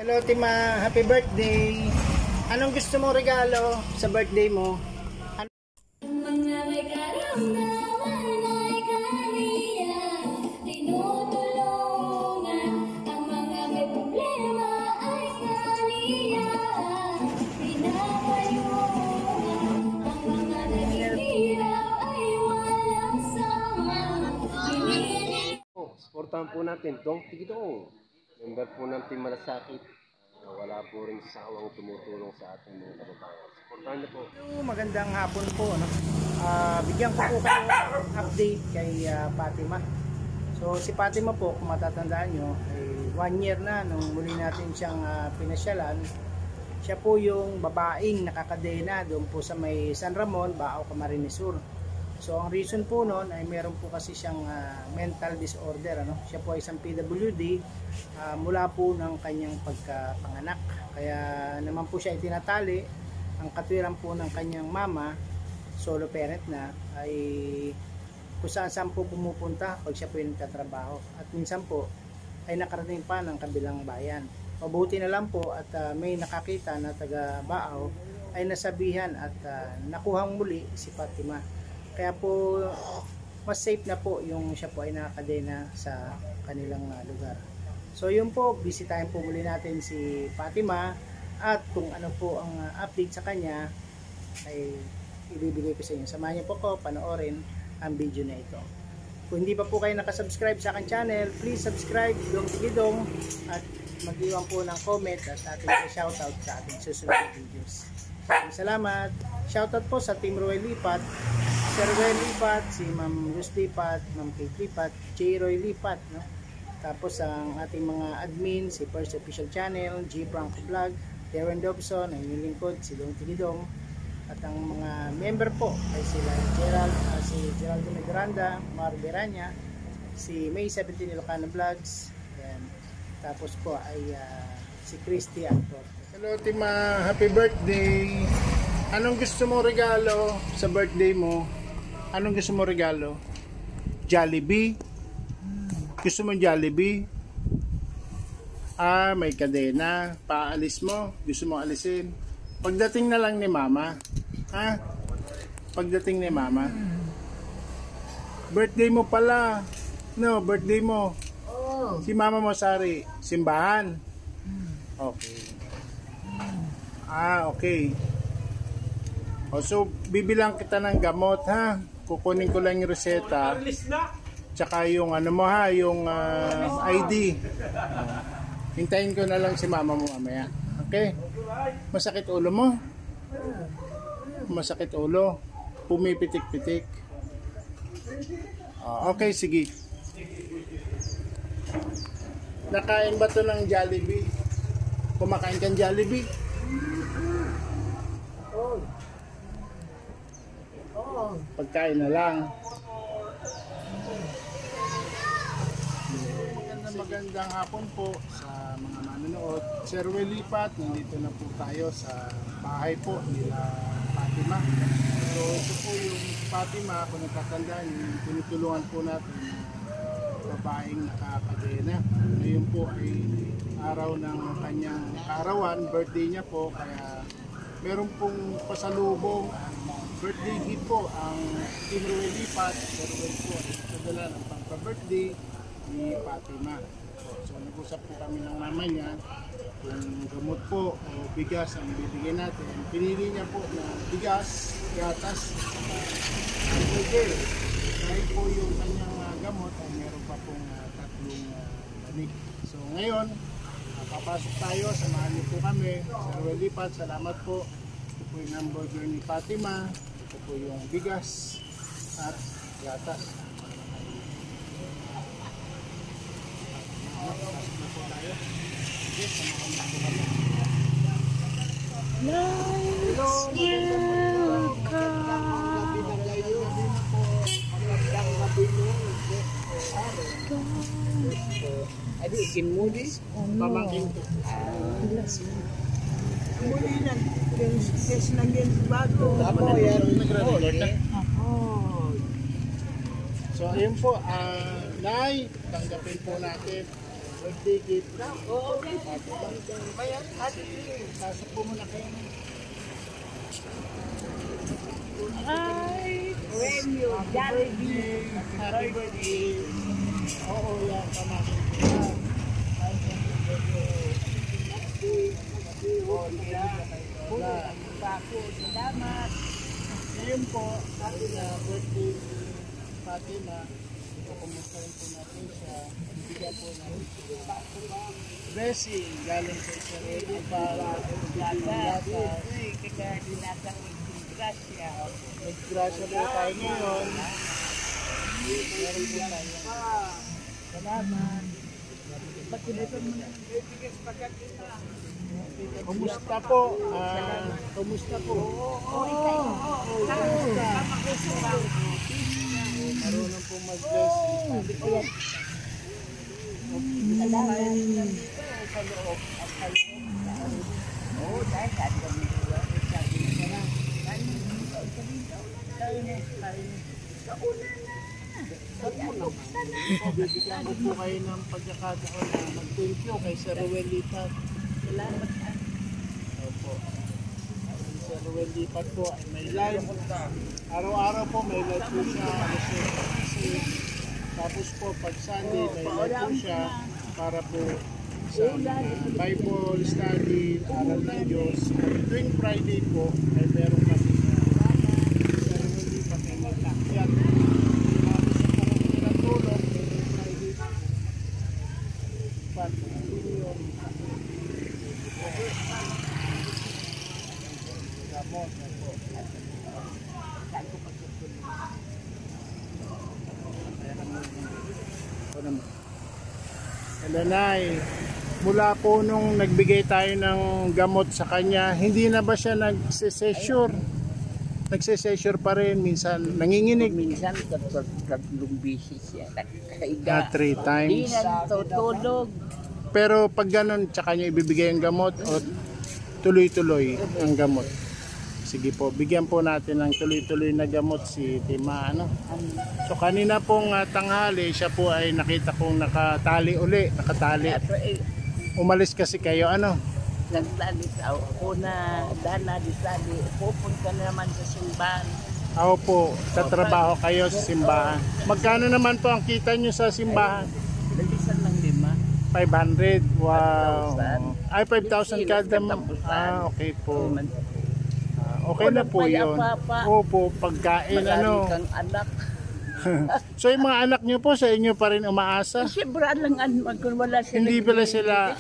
Hello Tima, happy birthday. Anong gusto mong regalo sa birthday mo? Mga may karamdaman ay kaniya, tinutulungan. Ang mga may problema ay kaniya, pinapayungan. Ang mga naghihirap ay walang sama. Supportahan po natin Dong Tigidong, member po ng Team Malasakit. Wala po rin sawang tumutulong sa ating mga kababayan. Supportahan niyo po. Magandang hapon po. No? Bigyan ko po kayo update kay Fatima. So si Fatima po, kung matatandaan nyo, ay 1 year na nung muli natin siyang pinasyalan. Siya po yung babaeng nakakadena doon po sa may San Ramon, Bao, Camarines Sur. So ang reason po noon ay meron po kasi siyang mental disorder. Ano? Siya po ay isang PWD mula po ng kanyang pagkapanganak. Kaya naman po siya itinatali. Ang katwiran po ng kanyang mama, solo parent na, ay kung saan po pumupunta pag siya po yung nagtatrabaho. At minsan po ay nakarating pa ng kabilang bayan. Mabuti na lang po at may nakakita na taga Bao ay nasabihan at nakuhang muli si Fatima. Kaya po mas safe na po yung siya po ay nakakadena sa kanilang lugar. So yun po, bisitahin po muli natin si Fatima at kung ano po ang update sa kanya ay ibibigay ko sa inyo. Samahan niyo po ko panoorin ang video na ito. Kung hindi pa po kayo nakasubscribe sa aking channel, please subscribe, Dong Tigidong, at mag-iwan po ng comment at ating shoutout sa ating susunod na videos. Salamat! Shoutout po sa Team Roy Lipat, Sir Roy Lipat, si Ma'am Luz Lipat, Ma'am Kate Lipat, J. Roy Lipat, no? Tapos ang ating mga admin, si First Official Channel, G. Franco Vlog, Darren Dobson, ang inyong lingkod, si Dong Tigidong, at ang mga member po ay sila si Geraldo Medranda, Mar Beranya, si May 17 Ilocano Vlogs, and tapos po ay si Christy Actor. Hello Tima, happy birthday! Anong gusto mo regalo sa birthday mo? Anong gusto mo regalo? Jollibee? Gusto mo Jollibee? May kadena. Paalis mo? Gusto mo alisin? Pagdating na lang ni Mama. Pagdating ni Mama. Birthday mo pala. No, birthday mo. Si Mama mo sari. Simbahan. Okay. Okay. So, bibilang kita ng gamot, ha? Kukunin ko lang yung reseta. Tsaka yung ano mo, ha? Yung ID. Hintayin ko na lang si Mama mo mamaya. Okay? Masakit ulo mo? Masakit ulo? Pumipitik-pitik? Okay, sige. Nakain ba to ng Jollibee? Kumakain kang Jollibee? Pagkain na lang. Magandang hapon po sa mga manonood. Sir Will Lipat, nandito na po tayo sa bahay po nila Fatima. So ito po yung Fatima, kung natatandaan, yung tinutulungan po natin babaeng nakakadena. Ngayon po ay araw ng kanyang kaarawan, birthday niya po, kaya meron pong pasalubong birthday gift po ang Team Roy Lipat. Sir Will po ay nagdala ng pangka-birthday ni Fatima. So nag-usap po kami ng mama niya kung gamot po o bigas ang bibigyan natin. Pinili niya po na bigas, gatas, burger. Dahil po yung kanyang gamot ay meron pa pong 3 lamig. So ngayon, papasok tayo, samahan niyo po kami. Sir Will Lipat, salamat po. Ito po yung hamburger ni Fatima. Ito po yung bigas at gatas. Adi ikin mo di pamangkin ko. Muli na kes na gen bago. Apo yan nagre-record na. So ayun po, Nay, tanggapin po natin Birthday gift ka? Oo. Sasok po muna kayo. Ay, Remyo, Jollibee. Happy birthday. Oo, yan. Pamasin ko. Salamat. Ngayon po, ating birthday Fatima. Ito, kumustahin po natin siya. Bigyan po ng blessing galing po sa Rede para naggrasya po tayo ngayon. Meron po tayo. Salamat. Kumusta po? Kumusta po? Marunong po mag-blessing. Bibigyan ko po kayo ng pagkakataon na mag-thank you kay Sir Ruel Lipat. Salamat. Opo. Sir Ruel Lipat po ay may live. Araw-araw po may live po siya. Kasi tapos po pag Sunday may live po siya para po sa Bible study, aral ng Diyos. Tuwing Friday po ay meron kami Sir Ruel Lipat ay magkakyat. Nanay, mula po nung nagbigay tayo ng gamot sa kanya, hindi na ba siya nagsisesure? Nagsisesure pa rin, minsan nanginginig. Minsan, tatlong bisis siya. Nakakaiga. 3 times. Di na tutulog. Pero pag ganun, tsaka niya ibibigay ang gamot o tuloy-tuloy ang gamot? Sige po, bigyan po natin ng tuloy-tuloy na gamot si Tima. So kanina pong tanghali, siya po ay nakita kong nakatali uli. Nakatali. Umalis kasi kayo, Nagtali sa una, dana di sali. Pupunta na naman sa simbahan. Ako po, tatrabaho kayo sa simbahan. Magkano naman po ang kita nyo sa simbahan? Nalisan ng 5. 500. Wow. 5,000. Ay, 5,000 kada mo. Okay po. Okay na po yun. Opo, pagkain, Marami kang anak. So yung mga anak nyo po, sa inyo pa rin umaasa? Siyempre lang kung wala sila. Hindi pala sila,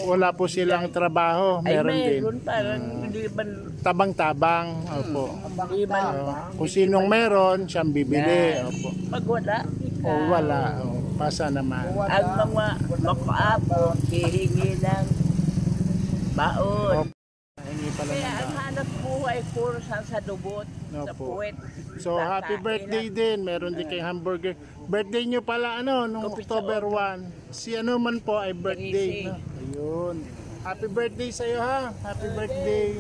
wala po silang trabaho. Meron din. Meron parang hindi man. Tabang-tabang. Opo. Hindi man. Kung sinong meron, siyang bibili. Opo. Pag wala. O wala. Pasa naman. Ang mga mapaapo, hihingi ng baon. Hingi pala Kaya ng ang hanap buhay puro sa dubot, sa Opo. puwet. So happy birthday din. Meron din kay hamburger. Birthday nyo pala nung October 1. Si man po ay birthday. No? Ayun. Happy birthday sa iyo ha. Happy birthday.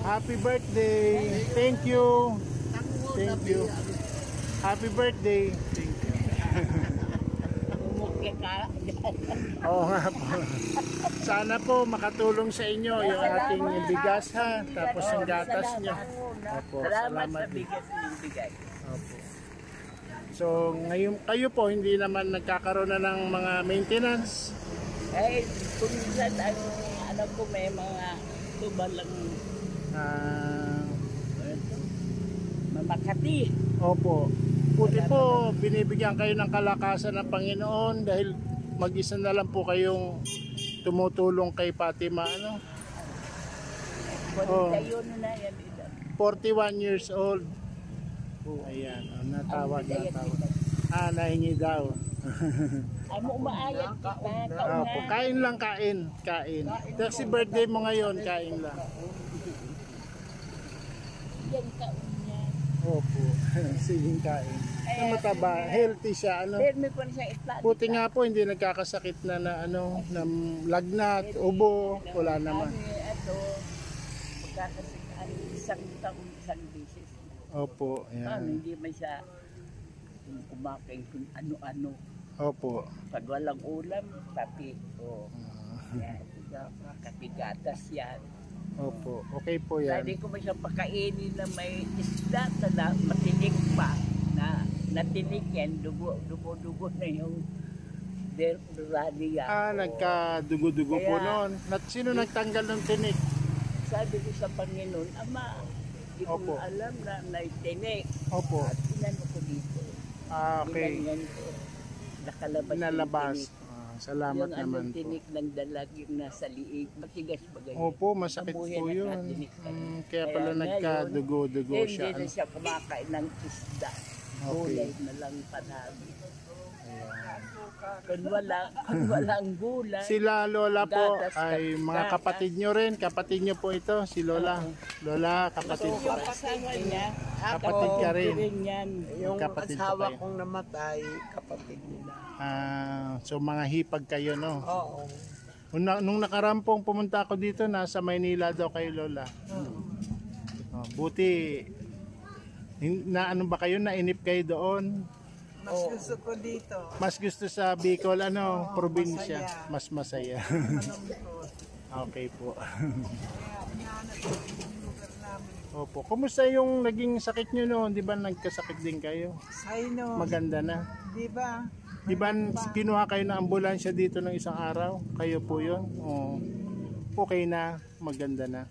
Happy birthday. Thank you. Thank you. Happy birthday. Thank you. Oo nga po. Sana po makatulong sa inyo yung ating bigas ha. Tapos ang gatas nyo. Opo, Salamat sa bigas ng bigay. Opo. So ngayon kayo po hindi naman nagkakaroon na ng mga maintenance. Kahit kung minsan ang anak ko may mga tubalang mamakati. Opo. Buti po binibigyan kayo ng kalakasan ng Panginoon dahil mag-isa na lang po kayong tumutulong kay Fatima. Kayo na yan. 41 years old. Ayan, natawag. Nahingi daw. Ay mo umaayat kita. Opo, kain lang, kain. Kasi birthday mo ngayon, kain lang. Yan kaon niya. Opo, sige kain. Mataba, healthy siya. May pa siya itla. Buti nga po, hindi nagkakasakit na ng lagnat, ubo, wala naman. Ito, magkakasikaan isang taon, isang beses. Opo, Paano yan. hindi may siya kumakain kung ano-ano. Opo. Pag walang ulam, kape. O, yan. Kapigatas yan. Opo. Okay po Pwede yan. ko ba siyang pakainin na may isda na matinik pa na natinik yan, dugo na yung radiya. Nagkadugo-dugo po Kaya- noon. Sino nagtanggal ng tinik? Sabi ko sa Panginoon, Ama, hindi ko Opo. alam na naitinik. Opo. At inano ko dito. Okay. Ginanyan ko. Nakalabas Nalabas. yung tinik. Salamat Yung naman anong po. tinik ng dalag yung nasa liig. Matigas ba ganyan? Opo, masakit Mabuhay po na yun. katinik ka. Kaya pala Kaya nagkadugo-dugo ngayon, siya. Hindi na siya kumakain ng isda. Okay. Gulay na lang panami. Kung walang gulay, Sila Lola po Gatas, ay mga gatas. kapatid nyo rin. Kapatid nyo po ito, si Lola. Lola, kapatid yung asawa niya, Kapatid ka rin. yan. Yung Kapatid pa asawa kayo. kong namatay, kapatid nila. So mga hipag kayo, no? Oo. Nung nakarampong pumunta ako dito, nasa Maynila daw kayo, Lola. Buti, na ano ba kayo, nainip kayo doon? Mas gusto ko dito. Mas gusto sa Bicol, probinsya. Mas masaya. Okay po. Opo. Kumusta yung naging sakit nyo noon? Di ba nagkasakit din kayo? Sino, Maganda na. di ba? Di ba kinuha kayo ng ambulansya dito ng isang araw? Kayo po yun? Oo. Okay na. Maganda na.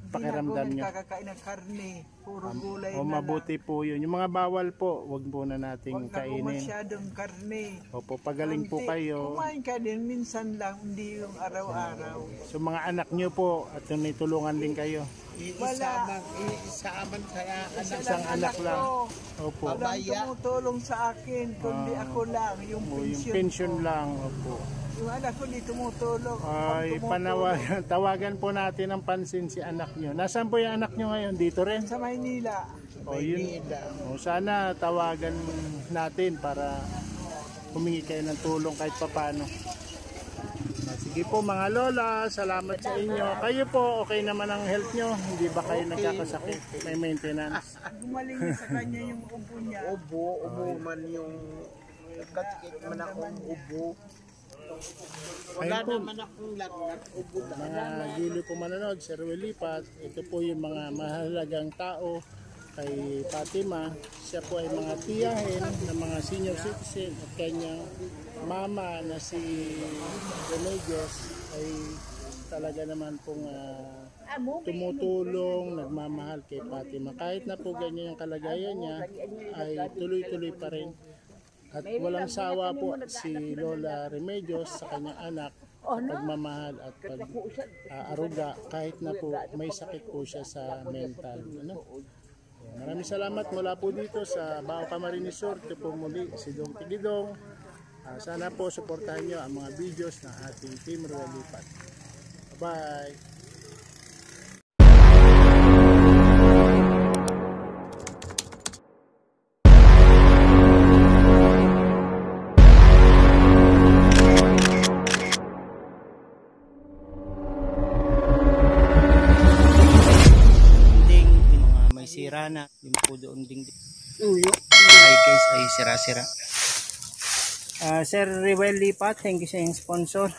Pakiramdam Hindi nyo. na ako nagkakakain ng karne. Puro gulay O na mabuti po yun. Yung mga bawal po, wag po na lang. nating Huwag na po kainin. masyadong karne. Opo, pagaling po Kunti. kayo. Kumain ka din, minsan lang, hindi yung araw-araw. So mga anak nyo po, at tulungan din kayo. Wala. Iisaman sa anak. Isang anak lang. ko. Opo. Walang tumutulong sa akin, kundi ako lang, yung O, yung pension pension ko. lang. Opo. Yung anak ko di tumutulong. Ay, Pag tumutulong, tawagan po natin ng pansin si anak nyo. Nasaan po yung anak nyo ngayon? Dito rin? sa Maynila. O yun. O, sana tawagan natin para humingi kayo ng tulong kahit papano. Sige po mga lola, salamat sa inyo. Kayo po, okay naman ang health nyo? Hindi ba kayo nagkakasakit? May maintenance? Gumaling na sa kanya yung ubo niya. Ubo man yung katikit man akong ubo. Wala Ayun po, naman akong lagnat, ubo na. mga gilo po manonood, Sir Wilipat, ito po yung mga mahalagang tao kay Fatima. Siya po ay mga tiyahin ng mga senior citizen at kanyang mama na si Remedios ay talaga naman pong tumutulong, nagmamahal kay Fatima. Kahit na po ganyan yung kalagayan niya, ay tuloy-tuloy pa rin. At walang sawa po si Lola Remedios sa kanyang anak sa pagmamahal at pag-aruga kahit na po may sakit po siya sa mental. Maraming salamat mula po dito sa Bao Camarines Sur. Ito po muli si Dong Tigidong. Sana po suportahan nyo ang mga videos ng ating Team Ruel Lipat. Bye! Ding, yung mga may sira na, yung po doon dingding. Ay guys, ay sira-sira. Sir Ruel Lipat, thank you sa inyong sponsor.